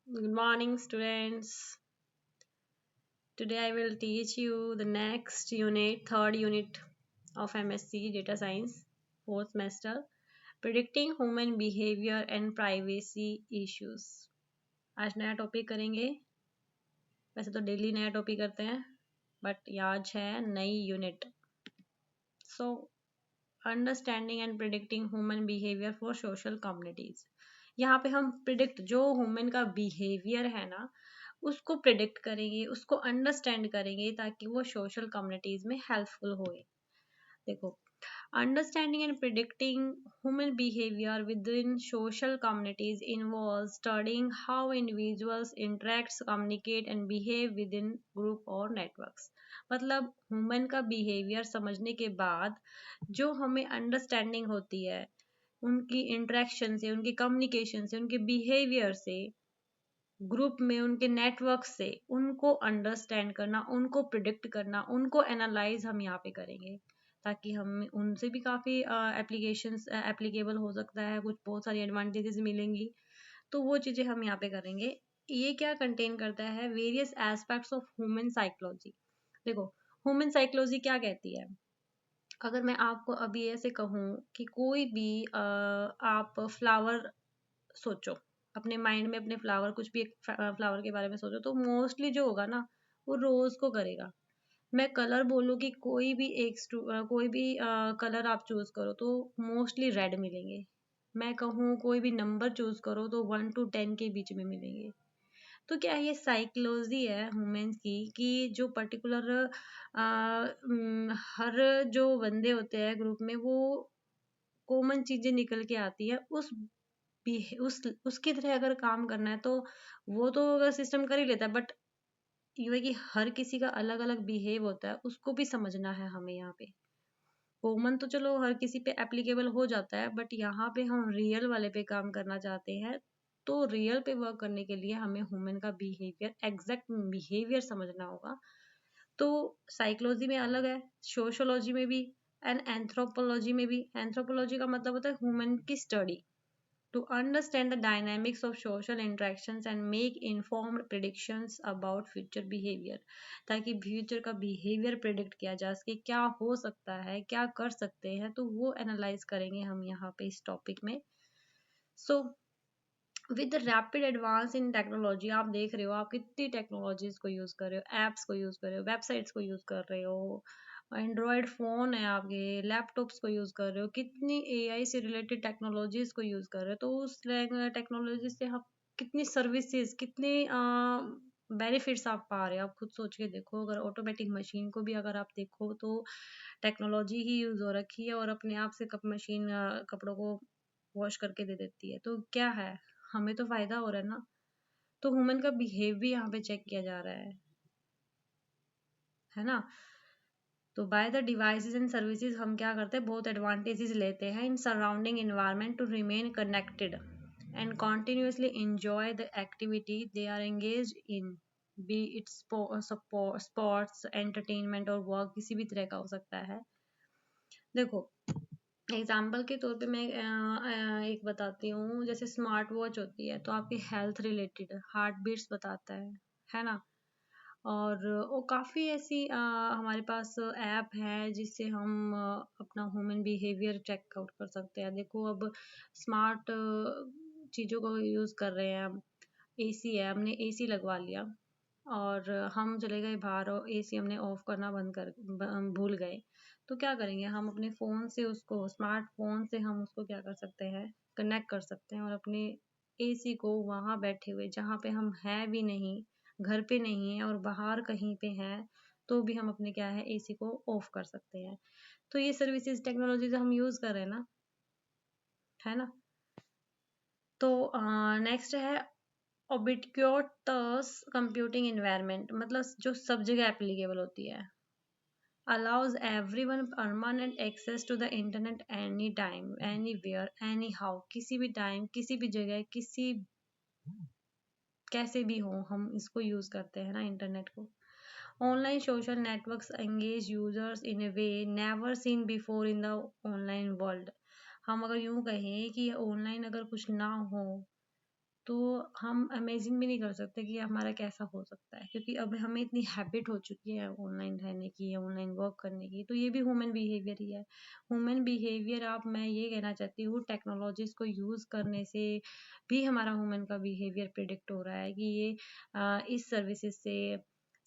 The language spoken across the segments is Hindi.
Good morning, students. Today I will teach you the next unit, third unit of MSc Data Science, fourth semester, predicting human behavior and privacy issues. आज नया टॉपिक करेंगे। वैसे तो डेली नया टॉपिक करते हैं, बट आज है नई unit. So understanding and predicting human behaviour for social communities. यहाँ पे हम प्रिडिक्ट जो ह्यूमन का बिहेवियर है ना, उसको प्रिडिक्ट करेंगे, उसको अंडरस्टैंड करेंगे ताकि वो सोशल कम्युनिटीज में हेल्पफुल होए। देखो, understanding and predicting human behavior within social communities involves studying how individuals interact, communicate and behave within group or networks। मतलब ह्यूमन का बिहेवियर समझने के बाद जो हमें अंडरस्टैंडिंग होती है उनकी इंटरेक्शन से, उनके कम्युनिकेशन से, उनके बिहेवियर से, ग्रुप में उनके नेटवर्क से, उनको अंडरस्टैंड करना, उनको प्रिडिक्ट करना, उनको एनालाइज हम यहाँ पे करेंगे ताकि हम उनसे भी काफ़ी एप्लीकेशंस एप्लीकेबल हो सकता है, कुछ बहुत सारी एडवांटेजेस मिलेंगी। तो वो चीज़ें हम यहाँ पे करेंगे। ये क्या कंटेन करता है? Various aspects of human psychology. देखो, ह्यूमन साइकोलॉजी क्या कहती है? अगर मैं आपको अभी ऐसे कहूँ कि कोई भी आप फ्लावर सोचो, अपने माइंड में अपने फ्लावर, कुछ भी एक फ्लावर के बारे में सोचो, तो मोस्टली जो होगा ना वो रोज को करेगा। मैं कलर बोलूँ कि कोई भी कोई भी कलर आप चूज करो तो मोस्टली रेड मिलेंगे। मैं कहूँ कोई भी नंबर चूज करो तो 1 to 10 के बीच में मिलेंगे। तो क्या ये साइकोलॉजी है ह्यूमंस की कि जो पर्टिकुलर हर जो बंदे होते हैं ग्रुप में वो कॉमन चीजें निकल के आती है, उसकी तरह अगर काम करना है तो वो तो अगर सिस्टम कर ही लेता है, बट ये है कि हर किसी का अलग अलग बिहेव होता है, उसको भी समझना है हमें यहाँ पे। कॉमन तो चलो हर किसी पे एप्लीकेबल हो जाता है, बट यहाँ पे हम रियल वाले पे काम करना चाहते हैं। तो रियल पे वर्क करने के लिए हमें ह्यूमन का बिहेवियर, एग्जैक्ट बिहेवियर समझना होगा। तो साइकोलॉजी में अलग है, सोशोलॉजी में भी एंड एंथ्रोपोलॉजी में भी। एंथ्रोपोलॉजी का मतलब होता है ह्यूमन की study to understand the dynamics of social interactions and make informed predictions about future behavior। ताकि फ्यूचर का बिहेवियर प्रिडिक्ट किया जा सके, क्या हो सकता है, क्या कर सकते हैं, तो वो एनालाइज करेंगे हम यहाँ पे इस टॉपिक में। So with rapid advance in technology, आप देख रहे हो आप कितनी टेक्नोलॉजीज को यूज कर रहे हो, एप्स को यूज कर रहे हो, वेबसाइट्स को यूज कर रहे हो, एंड्रॉयड फोन है आपके, लैपटॉप्स को यूज कर रहे हो, कितनी एआई से रिलेटेड टेक्नोलॉजीज को यूज कर रहे हो। तो उस टेक्नोलॉजी से आप कितनी सर्विसेज, कितने बेनिफिट्स आप पा रहे हो, आप खुद सोच के देखो। अगर ऑटोमेटिक मशीन को भी अगर आप देखो तो टेक्नोलॉजी ही यूज हो रखी है और अपने आप से मशीन कपड़ों को वॉश करके दे देती है। तो क्या है, हमें तो फायदा हो रहा है ना। तो ह्यूमन का बिहेव भी यहाँ पे चेक किया जा रहा है ना। तो by the devices and services हम क्या करते हैं, बहुत एडवांटेजेस लेते हैं in surrounding environment to remain connected and continuously enjoy the activity they are engage in, be it sports, entertainment और वर्क, किसी भी तरह का हो सकता है। देखो, एग्जाम्पल के तौर पे मैं एक बताती हूँ। जैसे स्मार्ट वॉच होती है तो आपकी हेल्थ रिलेटेड हार्ट बीट्स बताता है ना। और वो काफ़ी ऐसी हमारे पास ऐप है जिससे हम अपना ह्यूमन बिहेवियर चेक आउट कर सकते हैं। देखो, अब स्मार्ट चीज़ों को यूज़ कर रहे हैं हम। एसी है, हमने एसी लगवा लिया और हम चले गए बाहर और एसी हमने ऑफ करना भूल गए। तो क्या करेंगे, हम अपने फ़ोन से उसको, स्मार्टफोन से हम उसको क्या कर सकते हैं, कनेक्ट कर सकते हैं और अपने एसी को वहाँ बैठे हुए, जहाँ पे हम हैं भी नहीं, घर पे नहीं है और बाहर कहीं पे हैं, तो भी हम अपने क्या है एसी को ऑफ कर सकते हैं। तो ये सर्विसेज टेक्नोलॉजी जो हम यूज़ कर रहे हैं ना, है ना। तो नेक्स्ट है ubiquitous कंप्यूटिंग इन्वायरमेंट, मतलब जो सब जगह एप्लीकेबल होती है। allows everyone permanent access to the internet anytime, anywhere, anyhow, किसी भी टाइम, किसी भी जगह, किसी कैसे भी हो हम इसको यूज करते हैं ना इंटरनेट को। Online social networks engage users in A way never seen before in the online world. हम अगर यूं कहें कि ऑनलाइन अगर कुछ ना हो तो हम इमेजिन भी नहीं कर सकते कि हमारा कैसा हो सकता है, क्योंकि अब हमें इतनी हैबिट हो चुकी है ऑनलाइन रहने की या ऑनलाइन वर्क करने की। तो ये भी ह्यूमन बिहेवियर ही है। ह्यूमन बिहेवियर, आप मैं ये कहना चाहती हूँ, टेक्नोलॉजीज को यूज़ करने से भी हमारा ह्यूमन का बिहेवियर प्रिडिक्ट हो रहा है कि ये इस सर्विसेज से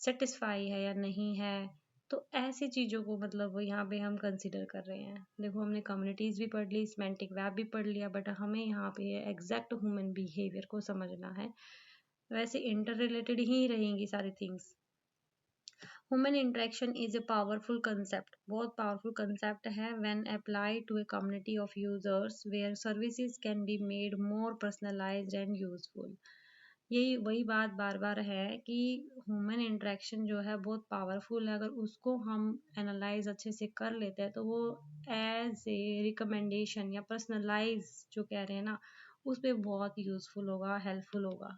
सेटिस्फाई है या नहीं है। तो ऐसी चीज़ों को मतलब यहाँ पे हम कंसिडर कर रहे हैं। देखो, हमने कम्युनिटीज़ भी पढ़ ली, सिमेंटिक वेब भी पढ़ लिया, बट हमें यहाँ पे एग्जैक्ट ह्यूमन बिहेवियर को समझना है। वैसे इंटर रिलेटेड ही रहेंगी सारी things. Human interaction is a powerful concept, बहुत पावरफुल कंसेप्ट है when applied to a community of users where services can be made more personalised and useful. यही वही बात बार बार है कि ह्यूमन इंटरेक्शन जो है बहुत पावरफुल है। अगर उसको हम एनालाइज अच्छे से कर लेते हैं तो वो एज ए रिकमेंडेशन या पर्सनलाइज जो कह रहे हैं ना, उस पर बहुत यूजफुल होगा, हेल्पफुल होगा।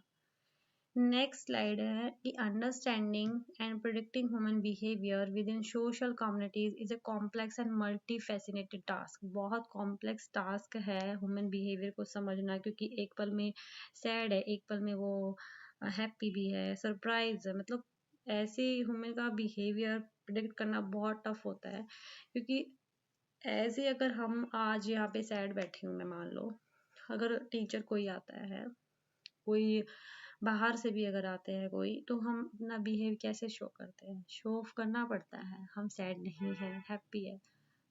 नेक्स्ट स्लाइड है कि understanding and predicting human behaviour with in social communities is a complex and multi fascinated task. बहुत कॉम्प्लेक्स टास्क है ह्यूमन बिहेवियर को समझना, क्योंकि एक पल में सैड है, एक पल में वो हैप्पी भी है, सरप्राइज है। मतलब ऐसे ह्यूमन का बिहेवियर प्रिडिक्ट करना बहुत टफ होता है, क्योंकि ऐसे अगर हम आज यहाँ पे सैड बैठी हूँ मैं, मान लो अगर टीचर कोई आता है, कोई बाहर से भी अगर आते हैं कोई, तो हम अपना बिहेव कैसे शो करते हैं, शो ऑफ करना पड़ता है, हम सैड नहीं है, हैप्पी है।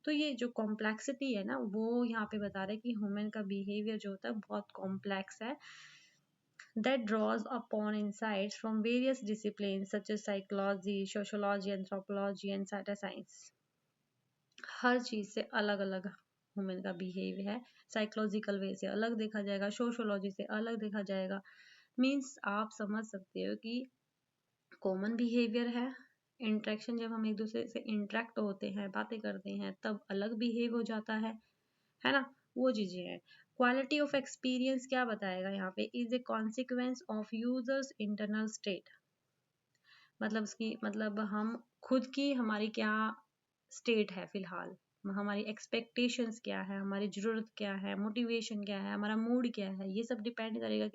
तो ये जो कॉम्प्लेक्सिटी है ना, वो यहाँ पे बता रहे हैं कि ह्यूमन का बिहेवियर जो होता है बहुत कॉम्प्लेक्स है, that draws upon insights from various disciplines such as psychology, sociology, anthropology and data science। हर चीज से अलग अलग ह्यूमन का बिहेव है। साइकोलॉजिकल वे से अलग देखा जाएगा, सोशोलॉजी से अलग देखा जाएगा। मीन्स आप समझ सकते हो कि कॉमन बिहेवियर है। इंटरेक्शन, जब हम एक दूसरे से इंटरेक्ट होते हैं, बातें करते हैं, तब अलग बिहेव हो जाता है ना, वो चीजें हैं। क्वालिटी ऑफ एक्सपीरियंस क्या बताएगा यहाँ पे, is a consequence of users internal state. मतलब उसकी मतलब हम खुद की, हमारी क्या स्टेट है फिलहाल, हमारी एक्सपेक्टेशंस क्या है, हमारी ज़रूरत क्या है, मोटिवेशन क्या है, हमारा मूड क्या है, ये सब डिपेंड करेगा।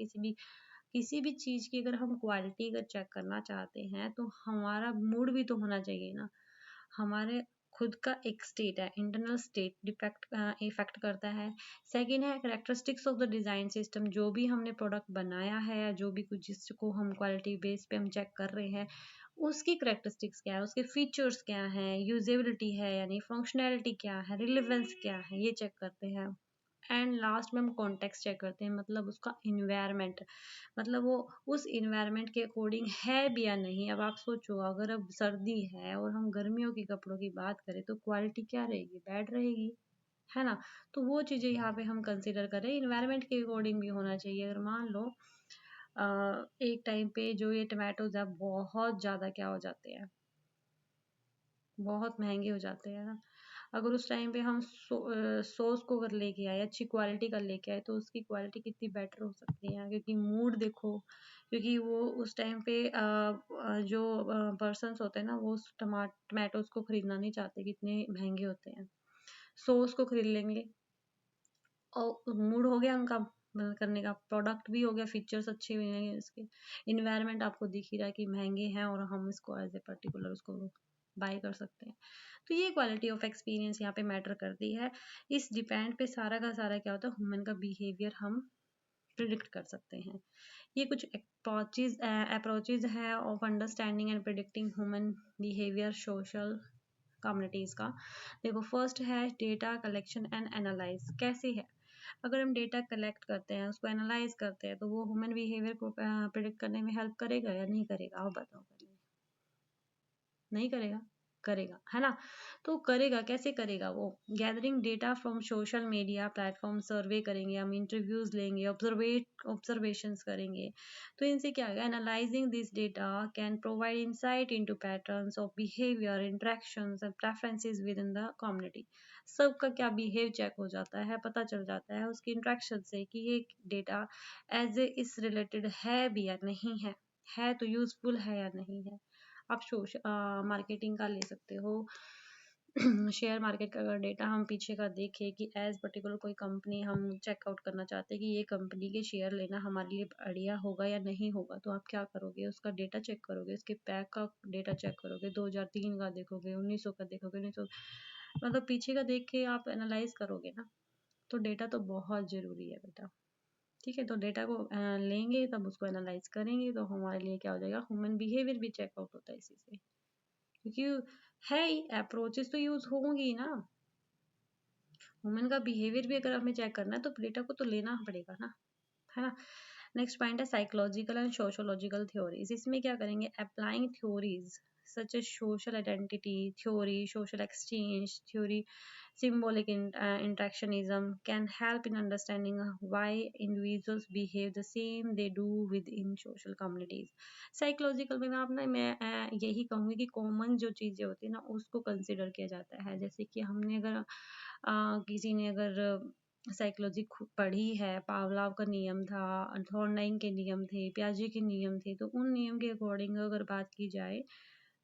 किसी भी चीज़ की अगर हम क्वालिटी अगर चेक करना चाहते हैं तो हमारा मूड भी तो होना चाहिए ना। हमारे खुद का एक स्टेट है, इंटरनल स्टेट डिपेक्ट इफेक्ट करता है। सेकंड है characteristics of the design system, जो भी हमने प्रोडक्ट बनाया है या जो भी कुछ जिसको हम क्वालिटी बेस पे हम चेक कर रहे हैं, उसकी करेक्टरिस्टिक्स क्या है, उसके फीचर्स क्या हैं, यूजेबिलिटी है यानी फंक्शनैलिटी क्या है, रिलेवेंस क्या है, ये चेक करते हैं। एंड लास्ट में हम कॉन्टेक्स्ट चेक करते हैं, मतलब उसका इन्वायरमेंट, मतलब वो उस इन्वायरमेंट के अकॉर्डिंग है भी या नहीं। अब आप सोचो, अगर अब सर्दी है और हम गर्मियों के कपड़ों की बात करें तो क्वालिटी क्या रहेगी, बैड रहेगी, है ना। तो वो चीज़ें यहाँ पे हम कंसिडर करें, इन्वायरमेंट के अकॉर्डिंग भी होना चाहिए। अगर मान लो एक टाइम पे जो ये टमाटोज है बहुत ज़्यादा क्या हो जाते हैं, बहुत महंगे हो जाते हैं ना। अगर उस टाइम पे हम सॉस को अगर लेके आए, अच्छी क्वालिटी का लेके आए, तो उसकी क्वालिटी कितनी बेटर हो सकती है, क्योंकि मूड देखो, क्योंकि वो उस टाइम पे जो पर्सन्स होते हैं ना, वो उस टमाटोज को खरीदना नहीं चाहते, कितने महंगे होते हैं। सॉस को खरीद लेंगे और मूड हो गया उनका करने का, प्रोडक्ट भी हो गया, फीचर्स अच्छे मिलेंगे इसके, इन्वायरमेंट आपको दिख ही रहा है कि महंगे हैं और हम इसको एज ए पर्टिकुलर उसको बाय कर सकते हैं। तो ये क्वालिटी ऑफ एक्सपीरियंस यहाँ पे मैटर करती है। इस डिपेंड पे सारा का सारा क्या होता है, ह्यूमन का बिहेवियर हम प्रिडिक्ट कर सकते हैं। ये कुछ अप्रोचेज है of understanding and predicting human behaviour social communities का। देखो, फर्स्ट है डेटा कलेक्शन एंड एनालाइज। कैसे है, अगर हम डेटा कलेक्ट करते हैं, उसको एनालाइज करते हैं, तो वो ह्यूमन बिहेवियर को प्रिडिक्ट करने में हेल्प करेगा या नहीं करेगा, आप बताओ पहले। नहीं करेगा, करेगा, है ना। तो करेगा, कैसे करेगा वो, gathering data from social media platform, survey करेंगे हम, इंटरव्यूज लेंगे, ऑब्जर्वेशंस करेंगे। तो इनसे क्या होगा, analysing this data can provide insight into patterns of behaviour, interactions and preferences with in the community. सबका क्या बिहेव चेक हो जाता है, पता चल जाता है उसकी इंटरेक्शन से कि ये डेटा एज ए इस रिलेटेड है भी या नहीं है तो यूजफुल है या नहीं है। आप मार्केटिंग का ले सकते हो, शेयर मार्केट का अगर डेटा हम पीछे का देखें कि एज पर्टिकुलर कोई कंपनी हम चेकआउट करना चाहते हैं कि ये कंपनी के शेयर लेना हमारे लिए बढ़िया होगा या नहीं होगा, तो आप क्या करोगे, उसका डेटा चेक करोगे, उसके पैक का डेटा चेक करोगे, 2003 का देखोगे, 1900 का देखोगे, 1900 मतलब पीछे का देख के आप एनालाइज करोगे ना। तो डेटा तो बहुत ज़रूरी है बेटा। ठीक है, तो डेटा को लेंगे तब उसको एनालाइज करेंगे, तो हमारे लिए क्या हो जाएगा, ह्यूमन बिहेवियर भी चेकआउट होता है इसी से, क्योंकि है ही, अप्रोचेस तो यूज होंगी ना। ह्यूमन का बिहेवियर भी अगर हमें चेक करना है तो डेटा को तो लेना पड़ेगा ना, है ना। नेक्स्ट पॉइंट है साइकोलॉजिकल एंड सोशोलॉजिकल थ्योरीज। इसमें क्या करेंगे, applying theories such as social identity theory, social exchange theory, symbolic interactionism can help in understanding why individuals behave the same they do within social communities. Psychological में आप ना मैं यही कहूँगी कि कॉमन जो चीज़ें होती है ना उसको कंसिडर किया जाता है। जैसे कि हमने अगर किसी ने अगर साइकोलॉजी पढ़ी है, पावलाव का नियम था, थॉर्नडाइक के नियम थे, पियाजे के नियम थे, तो उन नियम के अकॉर्डिंग अगर बात की जाए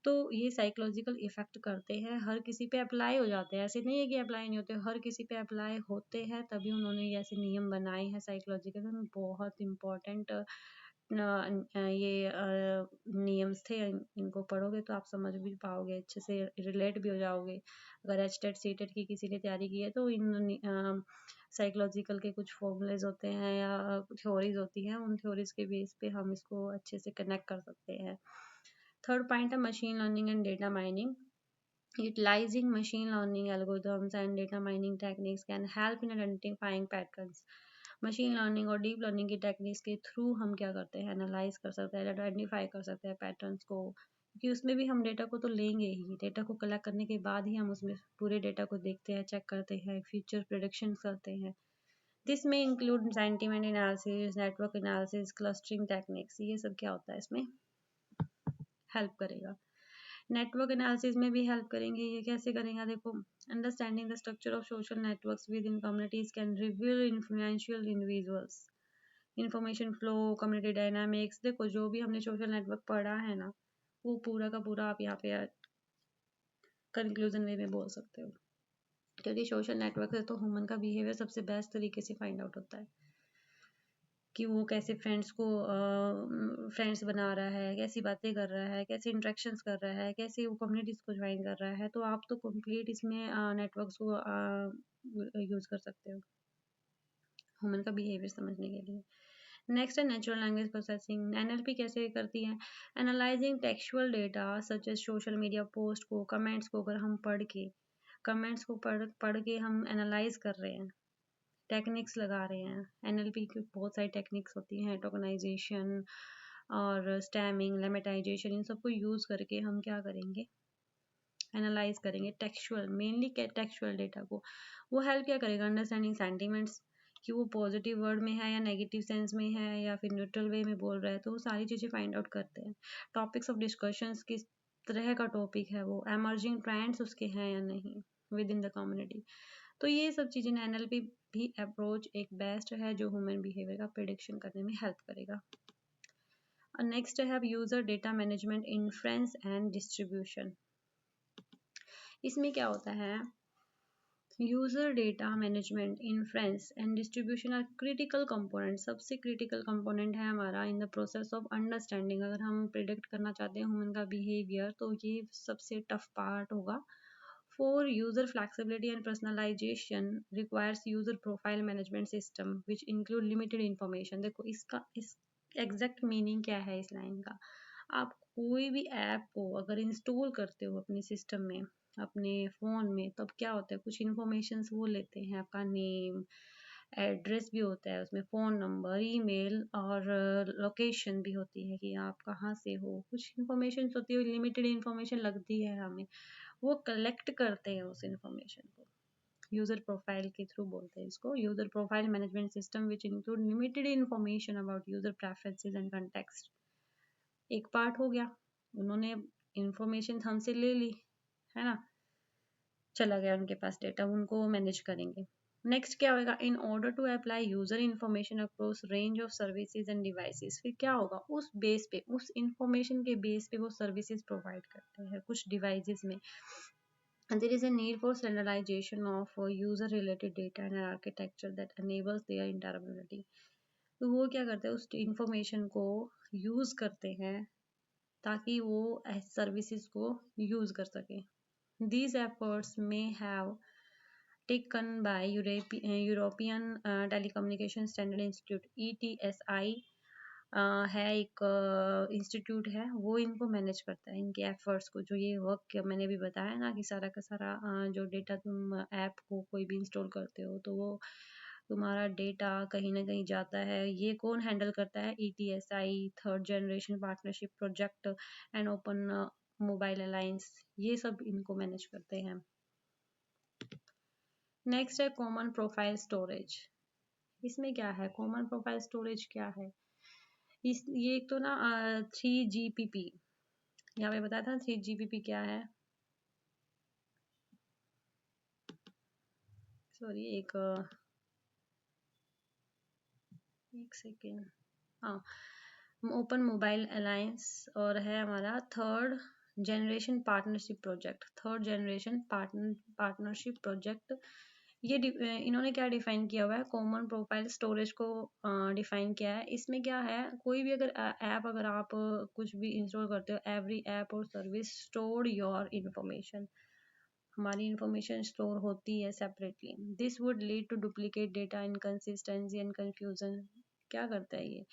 तो ये साइकोलॉजिकल इफेक्ट करते हैं, हर किसी पे अप्लाई हो जाते हैं। ऐसे नहीं है कि अप्लाई नहीं होते, हर किसी पे अप्लाई होते हैं, तभी उन्होंने ये ऐसे नियम बनाए हैं साइकोलॉजिकल में। बहुत इम्पोर्टेंट ये नियम्स थे, इनको पढ़ोगे तो आप समझ भी पाओगे, अच्छे से रिलेट भी हो जाओगे। अगर एच टेट सी टेट की किसी ने तैयारी की है तो इन साइकोलॉजिकल के कुछ फॉर्मूलेज होते हैं या थ्योरीज होती हैं, उन थ्योरीज के बेस पे हम इसको अच्छे से कनेक्ट कर सकते हैं। थर्ड पॉइंट है machine learning and data mining. Utilizing machine learning algorithms and data mining techniques can help in identifying patterns. Machine learning और डीप लर्निंग की टेक्निक्स के थ्रू हम क्या करते हैं, एनालाइज कर सकते हैं, आइडेंटिफाई कर सकते हैं पैटर्न्स को, क्योंकि उसमें भी हम डेटा को तो लेंगे ही। डेटा को कलेक्ट करने के बाद ही हम उसमें पूरे डेटा को देखते हैं, चेक करते हैं, फ्यूचर प्रिडिक्शन करते हैं। दिस में include sentiment analysis, network analysis, clustering techniques, ये सब क्या होता है इसमें हेल्प करेगा। नेटवर्क एनालिसिस में भी हेल्प करेंगे। ये कैसे करेंगे, देखो, understanding the structure of social networks with in communities can reveal influential individuals, information flow, community dynamics. देखो जो भी हमने सोशल नेटवर्क पढ़ा है ना, वो पूरा का पूरा आप यहाँ पे कंक्लूजन वे में बोल सकते हो, क्योंकि सोशल नेटवर्क से तो ह्यूमन का बिहेवियर सबसे बेस्ट तरीके से फाइंड आउट होता है कि वो कैसे फ्रेंड्स बना रहा है, कैसी बातें कर रहा है, कैसे इंटरेक्शंस कर रहा है, कैसे वो कम्युनिटीज को ज्वाइन कर रहा है। तो आप तो कंप्लीट इसमें नेटवर्क्स को यूज कर सकते हो ह्यूमन का बिहेवियर समझने के लिए। नेक्स्ट है नेचुरल लैंग्वेज प्रोसेसिंग। एनएलपी कैसे करती है, analysing textual data such as social media post को, कमेंट्स को अगर हम पढ़ के हम एनालाइज कर रहे हैं, टेक्निक्स लगा रहे हैं। एनएलपी की बहुत सारी टेक्निक्स होती हैं, टोकनाइजेशन और स्टैमिंग, लेमेटाइजेशन, इन सबको यूज़ करके हम क्या करेंगे, एनालाइज करेंगे टेक्सचुअल, मेनली टेक्सचुअल डेटा को। वो हेल्प क्या करेगा, अंडरस्टैंडिंग सेंटिमेंट्स, कि वो पॉजिटिव वर्ड में है या नेगेटिव सेंस में है या फिर न्यूट्रल वे में बोल रहा है, तो वो सारी चीज़ें फाइंड आउट करते हैं। टॉपिक्स ऑफ डिस्कशंस, किस तरह का टॉपिक है वो, एमर्जिंग ट्रेंड्स उसके हैं या नहीं विद इन द कम्युनिटी। तो ये सब चीज़ें एनएलपी भी अप्रोच एक बेस्ट है जो ह्यूमन बिहेवियर का प्रिडिक्शन करने में हेल्प करेगा। और नेक्स्ट है अब user data management, inference and distribution. इसमें क्या होता है, user data management, inference and distribution are critical component. सबसे क्रिटिकल कंपोनेंट है हमारा in the process of understanding. अगर हम प्रिडिक्ट करना चाहते हैं ह्यूमन का बिहेवियर तो ये सबसे टफ पार्ट होगा। For user flexibility and personalization requires user profile management system which include limited information। देखो इस एग्जैक्ट मीनिंग क्या है इस लाइन का, आप कोई भी ऐप को अगर इंस्टॉल करते हो अपने सिस्टम में, अपने फ़ोन में, तब क्या होता है, कुछ इन्फॉर्मेशन वो लेते हैं, आपका नेम, एड्रेस भी होता है उसमें, फ़ोन नंबर, ईमेल और लोकेशन भी होती है कि आप कहाँ से हो। कुछ इन्फॉर्मेशन होती है, लिमिटेड इन्फॉर्मेशन लगती है हमें, वो कलेक्ट करते हैं उस इंफॉर्मेशन को। यूजर प्रोफाइल के थ्रू बोलते हैं इसको, user profile management system which include limited information about user preferences and context. एक पार्ट हो गया, उन्होंने इंफॉर्मेशन हमसे ले ली, है ना, चला गया उनके पास डेटा, उनको मैनेज करेंगे। नेक्स्ट क्या होगा, in order to apply user information across range of services and devices. फिर क्या होगा, उस बेस पे, उस इंफॉर्मेशन के बेस पे वो सर्विसेज प्रोवाइड करते हैं कुछ डिवाइसेस में। And there is a need for standardization of user related data and an architecture that enables their interoperability. तो वो क्या करते हैं, उस इंफॉर्मेशन को यूज करते हैं ताकि वो सर्विसेज को यूज कर सके. These efforts may have taken by European Telecommunication Standard Institute ETSI. है एक इंस्टीट्यूट है, वो इनको मैनेज करता है, इनके एफर्ट्स को. जो ये वर्क मैंने भी बताया ना कि सारा का सारा जो डेटा तुम ऐप को कोई भी इंस्टॉल करते हो तो वो तुम्हारा डेटा कहीं ना कहीं जाता है, ये कौन हैंडल करता है? ETSI, third generation partnership project and open mobile alliance, ये सब इनको मैनेज करते हैं. नेक्स्ट है कॉमन प्रोफाइल स्टोरेज. इसमें क्या है? कॉमन प्रोफाइल स्टोरेज क्या है? ये एक तो ना 3GPP, यहाँ पे बताया था 3GPP क्या है. सॉरी, एक सेकेंड. हाँ, ओपन मोबाइल अलायंस और है हमारा third generation partnership project. Third generation partnership project, ये इन्होंने क्या डिफाइन किया हुआ है? कॉमन प्रोफाइल स्टोरेज को डिफाइन किया है. इसमें क्या है, कोई भी अगर ऐप अगर आप कुछ भी इंस्टॉल करते हो, एवरी ऐप और सर्विस स्टोर योर इंफॉर्मेशन, हमारी इंफॉर्मेशन स्टोर होती है separately. This would lead to duplicate data, inconsistency and confusion. क्या करता है ये?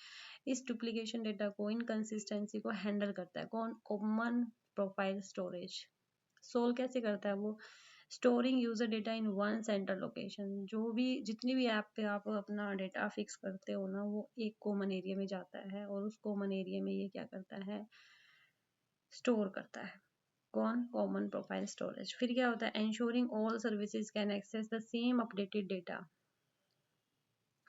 इस डुप्लीकेशन डेटा को, इनकंसिस्टेंसी को हैंडल करता है कौन? Common profile storage. सोल्व कैसे करता है वो? Storing user data in one centre location. जो भी जितनी भी ऐप पे आप अपना डेटा फिक्स करते हो ना, वो एक कॉमन एरिया में जाता है और उस कॉमन एरिया में ये क्या करता है? स्टोर करता है. कौन? Common profile storage. फिर क्या होता है? Ensuring all services can access the same updated data.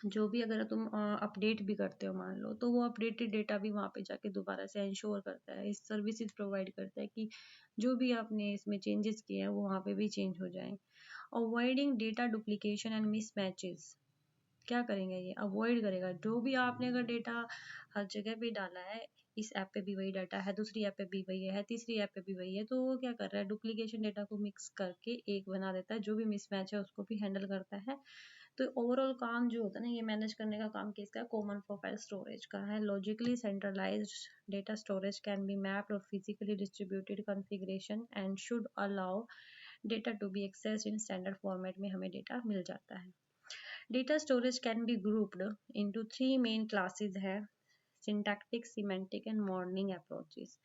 जो भी अगर तुम अपडेट भी करते हो मान लो, तो वो अपडेटेड डेटा भी वहाँ पे जाके दोबारा से इंश्योर करता है, इस सर्विसेज प्रोवाइड करता है कि जो भी आपने इसमें चेंजेस किए हैं वो वहाँ पे भी चेंज हो जाए. Avoiding data duplication and mismatches. क्या करेंगे? ये अवॉइड करेगा. जो भी आपने अगर डेटा हर जगह पे डाला है, इस ऐप पे भी वही डाटा है, दूसरी ऐप पे भी वही है, तीसरी ऐप पे भी वही है, तो वो क्या कर रहा है? डुप्लीकेशन डेटा को मिक्स करके एक बना देता है. जो भी मिसमैच है उसको भी हैंडल करता है. तो ओवरऑल काम जो होता है ना, ये मैनेज करने का काम किसका है? कॉमन प्रोफाइल स्टोरेज का है. Logically centralised data storage can be mapped और physically distributed configuration and should allow data to be accessed in standard format में हमें डेटा मिल जाता है. Data storage can be grouped into 3 main classes है: syntactic, semantic and modeling approaches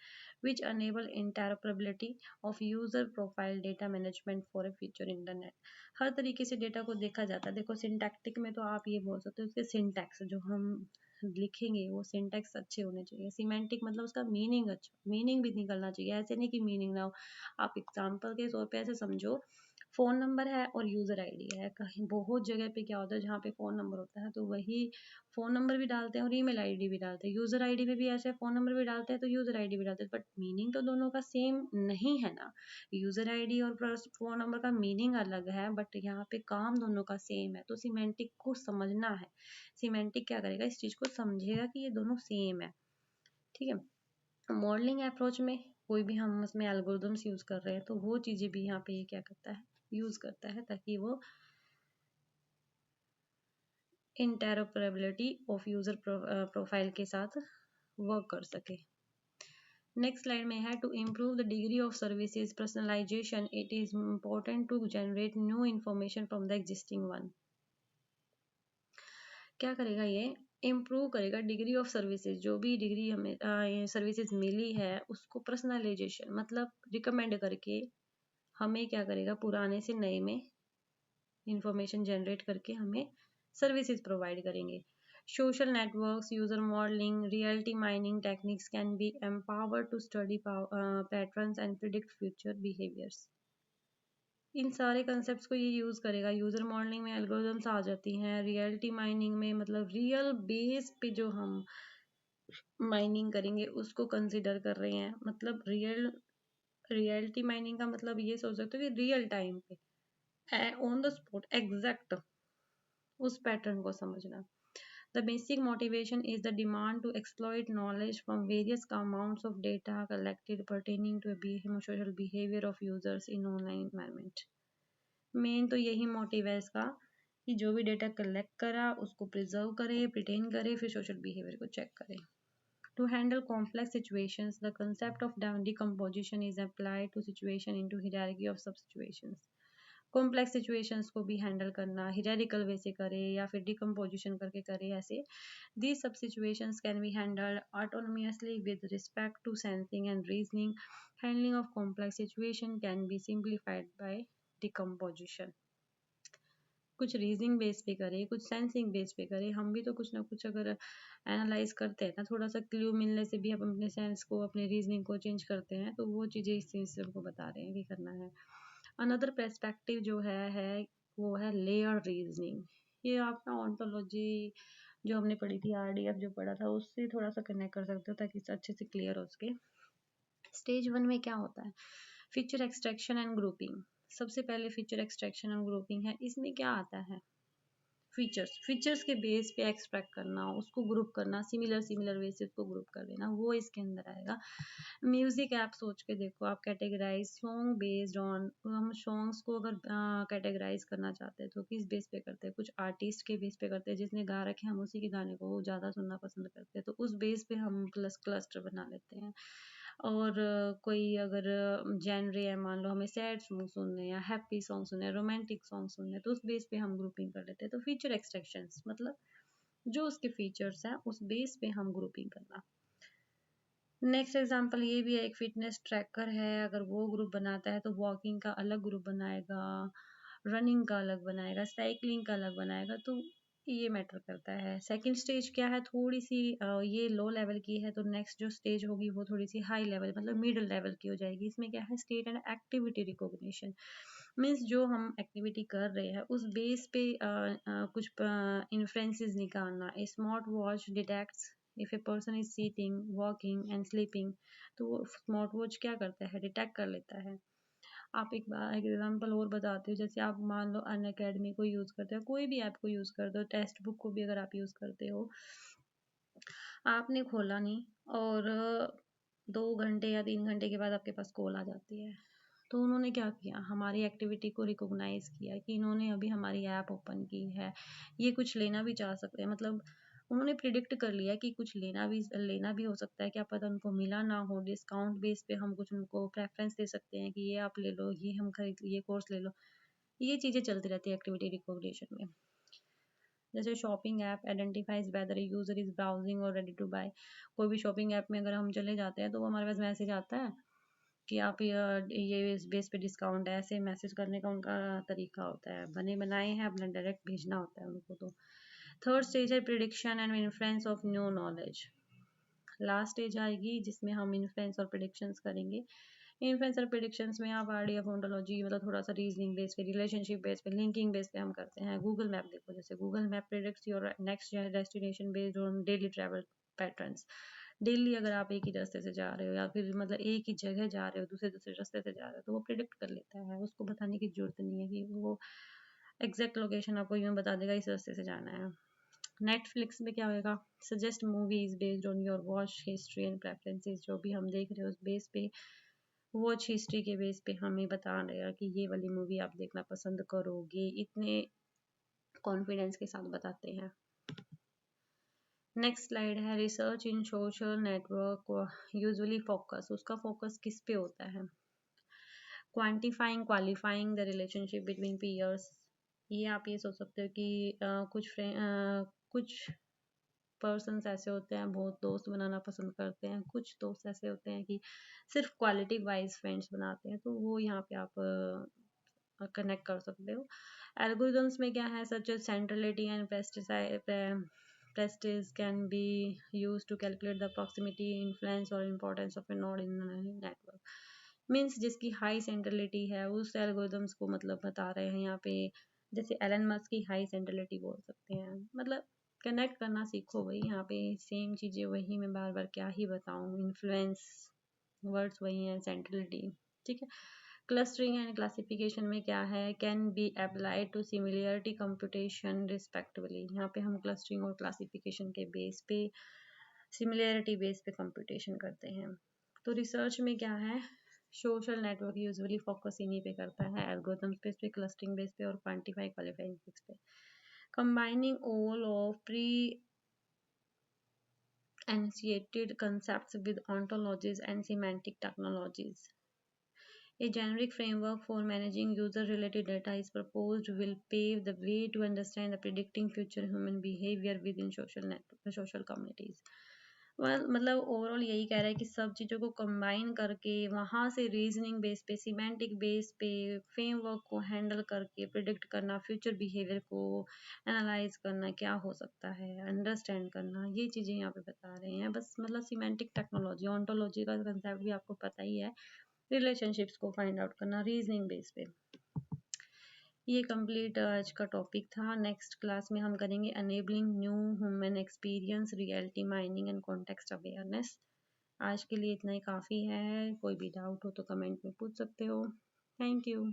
which enable interoperability of user profile data management for a future internet. हर तरीके से डेटा को देखा जाता है. देखो सिंटैक्टिक में तो आप ये बोल सकते हो उसके सिंटैक्स जो हम लिखेंगे वो सिंटैक्स अच्छे होने चाहिए. सिमेंटिक मतलब उसका मीनिंग अच्छा, मीनिंग भी निकलना चाहिए. ऐसे नहीं कि मीनिंग ना हो. आप एग्जाम्पल के तौर पे ऐसे समझो, फोन नंबर है और यूजर आईडी है. कहीं बहुत जगह पे क्या होता है, जहाँ पे फोन नंबर होता है तो वही फोन नंबर भी डालते हैं और ईमेल आईडी भी डालते हैं. यूजर आईडी में भी ऐसे फोन नंबर भी डालते हैं तो यूजर आईडी भी डालते हैं, बट मीनिंग तो दोनों का सेम नहीं है ना. यूजर आईडी और प्लस फोन नंबर का मीनिंग अलग है, बट यहाँ पे काम दोनों का सेम है. तो सिमेंटिक को समझना है. सिमेंटिक क्या करेगा? इस चीज को समझेगा कि ये दोनों सेम है. ठीक है. मॉडलिंग अप्रोच में कोई भी हम उसमें एल्गोरिदम्स यूज कर रहे हैं तो वो चीजें भी यहाँ पे ये क्या करता है? यूज करता है ताकि वो इंटेरोपरेबिलिटी ऑफ यूजर प्रोफाइल के साथ वर्क कर सके. नेक्स्ट स्लाइड में है to improve the degree of services personalisation it is important to generate new information from the existing one. क्या करेगा ये? इम्प्रूव करेगा डिग्री ऑफ सर्विसेज. जो भी डिग्री हमें सर्विसेज मिली है उसको पर्सनलाइजेशन मतलब रिकमेंड करके हमें क्या करेगा? पुराने से नए में इंफॉर्मेशन जनरेट करके हमें सर्विसेज प्रोवाइड करेंगे. Social networks, user modelling, reality mining techniques can be empowered to study patterns and predict future behaviours. इन सारे कंसेप्ट को ये यूज करेगा. यूजर मॉडलिंग में एल्गोरिथम्स आ जाती हैं. रियलिटी माइनिंग में मतलब रियल बेस पे जो हम माइनिंग करेंगे उसको कंसिडर कर रहे हैं. मतलब रियलिटी माइनिंग का मतलब ये सोच सकते हो कि रियल टाइम पे ऑन द स्पॉट एग्जैक्ट उस पैटर्न को समझना. The basic motivation is the demand to exploit knowledge from various amounts of data collected pertaining to a social behavior of users in online environment. Main तो यही मोटिव है इसका कि जो भी डेटा कलेक्ट करा उसको प्रिजर्व करे, प्रिटेन करे, फिर सोशल बिहेवियर को चेक करे. To handle complex situations, the concept of decomposition is applied to situation into hierarchy of subsituations. Complex situations को भी हैंडल करना हियरार्किकल वे से करे या फिर डिकम्पोजिशन करके करे, ऐसे these सब situations can be handled autonomously with respect to sensing and reasoning. Handling of complex situation can be simplified by decomposition. कुछ रीजनिंग बेस पे करे, कुछ सेंसिंग बेस पे करे. हम भी तो कुछ ना कुछ अगर एनालाइज करते हैं ना, थोड़ा सा क्लू मिलने से भी हम अपने सेंस को, अपने रीजनिंग को चेंज करते हैं. तो वो चीज़ें इस चीज़ से हमको बता रहे हैं कि करना है. अनदर पर्सपेक्टिव जो है वो है लेयर रीजनिंग. ये आपका ऑन्टोलॉजी जो हमने पढ़ी थी, आरडीएफ जो पढ़ा था, उससे थोड़ा सा कनेक्ट कर सकते हो ताकि अच्छे से क्लियर हो सके. स्टेज 1 में क्या होता है? Feature extraction and grouping. सबसे पहले फीचर एक्सट्रैक्शन एंड ग्रुपिंग है. इसमें क्या आता है? फीचर्स के बेस पे एक्सट्रैक्ट करना, उसको ग्रुप करना, सिमिलर वे से उसको ग्रुप कर देना, वो इसके अंदर आएगा. म्यूजिक ऐप सोच के देखो, आप कैटेगराइज सॉन्ग बेस्ड ऑन, हम सॉन्ग्स को अगर कैटेगराइज करना चाहते हैं तो किस बेस पे करते हैं? कुछ आर्टिस्ट के बेस पे करते हैं, जिसने गा रखे हम उसी के गाने को ज़्यादा सुनना पसंद करते हैं, तो उस बेस पे हम क्लस्टर बना लेते हैं. और कोई अगर जेनरे है, मान लो हमें सैड सॉन्ग सुनने या हैप्पी सॉन्ग सुनने, रोमांटिक सॉन्ग सुनने, तो उस बेस पे हम ग्रुपिंग कर लेते हैं. तो फीचर एक्सट्रैक्शंस मतलब जो उसके फीचर्स हैं उस बेस पे हम ग्रुपिंग करना. नेक्स्ट एग्जांपल ये भी है, एक फिटनेस ट्रैकर है, अगर वो ग्रुप बनाता है तो वॉकिंग का अलग ग्रुप बनाएगा, रनिंग का अलग बनाएगा, साइकिलिंग का अलग बनाएगा. तो ये मैटर करता है. सेकंड स्टेज क्या है? थोड़ी सी ये लो लेवल की है, तो नेक्स्ट जो स्टेज होगी वो थोड़ी सी हाई लेवल मतलब मिडिल लेवल की हो जाएगी. इसमें क्या है? State and activity recognition. Means जो हम एक्टिविटी कर रहे हैं उस बेस पे कुछ इन्फ्लुएंसेस निकालना. A smart watch detects if a person is sitting, walking and sleeping. तो स्मार्ट वॉच क्या करता है? डिटेक्ट कर लेता है. आप एक बार एग्जाम्पल और बताती हूँ. जैसे आप मान लो अन अकेडमी को यूज़ करते हो, कोई भी ऐप को यूज़ करते हो, टेक्स्ट बुक को भी अगर आप यूज़ करते हो, आपने खोला नहीं और 2 घंटे या 3 घंटे के बाद आपके पास कॉल आ जाती है. तो उन्होंने क्या किया? हमारी एक्टिविटी को रिकॉग्नाइज किया कि इन्होंने अभी हमारी ऐप ओपन की है, ये कुछ लेना भी चाह सकते हैं. मतलब उन्होंने प्रिडिक्ट कर लिया कि कुछ लेना भी हो सकता है, क्या पता उनको मिला ना हो. डिस्काउंट बेस पे हम कुछ उनको प्रेफरेंस दे सकते हैं कि ये आप ले लो, ये हम खरीद, ये कोर्स ले लो. ये चीज़ें चलती रहती है एक्टिविटी रिकॉग्निशन में. जैसे shopping app identifies whether user is browsing और रेडी टू बाय. कोई भी शॉपिंग ऐप में अगर हम चले जाते हैं तो वो हमारे पास मैसेज आता है कि आप ये इस बेस पे डिस्काउंट है. ऐसे मैसेज करने का उनका तरीका होता है, बने बनाए हैं, अपना डायरेक्ट भेजना होता है उनको. तो थर्ड स्टेज है prediction and influence of new knowledge. Last stage आएगी जिसमें हम इन्फ्लुएंस और प्रिडिक्शंस करेंगे. इन्फ्लुएंस और प्रिडिक्शंस में आप आरडीएफ ओंटोलॉजी मतलब थोड़ा सा रीजनिंग बेस पे, रिलेशनशिप बेस पे, लिंकिंग बेस पे हम करते हैं. गूगल मैप देखो, जैसे Google map predicts your next destination based on daily travel patterns. Daily अगर आप एक ही रास्ते से जा रहे हो या फिर मतलब एक ही जगह जा रहे हो, दूसरे दूसरे रास्ते से जा रहे हो, तो वो प्रिडिक्ट कर लेता है. उसको बताने की जरूरत नहीं है कि वो एग्जैक्ट लोकेशन आपको यूं बता देगा इस रास्ते से जाना है. नेटफ्लिक्स में क्या होगा? Suggest movies based on your watch history and preferences. जो भी हम देख रहे हो उस बेस पे, वॉच हिस्ट्री के बेस पे हमें बता रहेगा कि ये वाली मूवी आप देखना पसंद करोगे. इतने कॉन्फिडेंस के साथ बताते हैं. नेक्स्ट स्लाइड है research in social network. Usually focus, उसका फोकस किस पे होता है? Quantifying qualifying the relationship between peers. ये आप ये सोच सकते हो कि कुछ पर्सन्स ऐसे होते हैं बहुत दोस्त बनाना पसंद करते हैं, कुछ दोस्त ऐसे होते हैं कि सिर्फ क्वालिटी वाइज फ्रेंड्स बनाते हैं. तो वो यहाँ पे आप कनेक्ट कर सकते हो. एल्गोरिथम्स में क्या है? Such centrality and prestige can be use to calculate the proximity, influence और importance of a node in network. Means जिसकी हाई सेंट्रलिटी है उस एल्गोरिथम्स को मतलब बता रहे हैं यहाँ पे. जैसे एलन मस्क की हाई सेंट्रलिटी बोल सकते हैं. मतलब कनेक्ट करना सीखो भाई. यहाँ पे सेम चीज़ें वही, मैं बार बार क्या ही बताऊँ. इन्फ्लुएंस वर्ड्स वही हैं, सेंट्रलिटी, ठीक है. क्लस्टरिंग एंड क्लासिफिकेशन में क्या है, can be applied to similarity computation respectively. यहाँ पे हम क्लस्टरिंग और क्लासिफिकेशन के बेस पे, सिमिलरिटी बेस पे कंप्यूटेशन करते हैं। तो रिसर्च में क्या है, सोशल नेटवर्क यूजुअली फोकस इन्हीं पे करता है, एल्गोरिथम बेस पे, क्लस्टरिंग बेस पे और क्वांटिफाई क्वालिफाइंग बेस पे। Combining all of pre enunciated concepts with ontologies and semantic technologies. A generic framework for managing user-related data is proposed will pave the way to understand the predicting future human behavior within social communities. मतलब ओवरऑल यही कह रहा है कि सब चीज़ों को कंबाइन करके वहाँ से रीजनिंग बेस पे, सिमेंटिक बेस पे, फ्रेमवर्क को हैंडल करके प्रिडिक्ट करना, फ्यूचर बिहेवियर को एनालाइज करना, क्या हो सकता है, अंडरस्टैंड करना, ये चीज़ें यहाँ पे बता रहे हैं। बस मतलब सिमेंटिक टेक्नोलॉजी, ऑन्टोलॉजी का कंसेप्ट भी आपको पता ही है, रिलेशनशिप्स को फाइंड आउट करना रीजनिंग बेस पे। ये कंप्लीट आज का टॉपिक था। नेक्स्ट क्लास में हम करेंगे enabling new human experience, reality mining and context awareness. आज के लिए इतना ही काफ़ी है। कोई भी डाउट हो तो कमेंट में पूछ सकते हो। Thank you.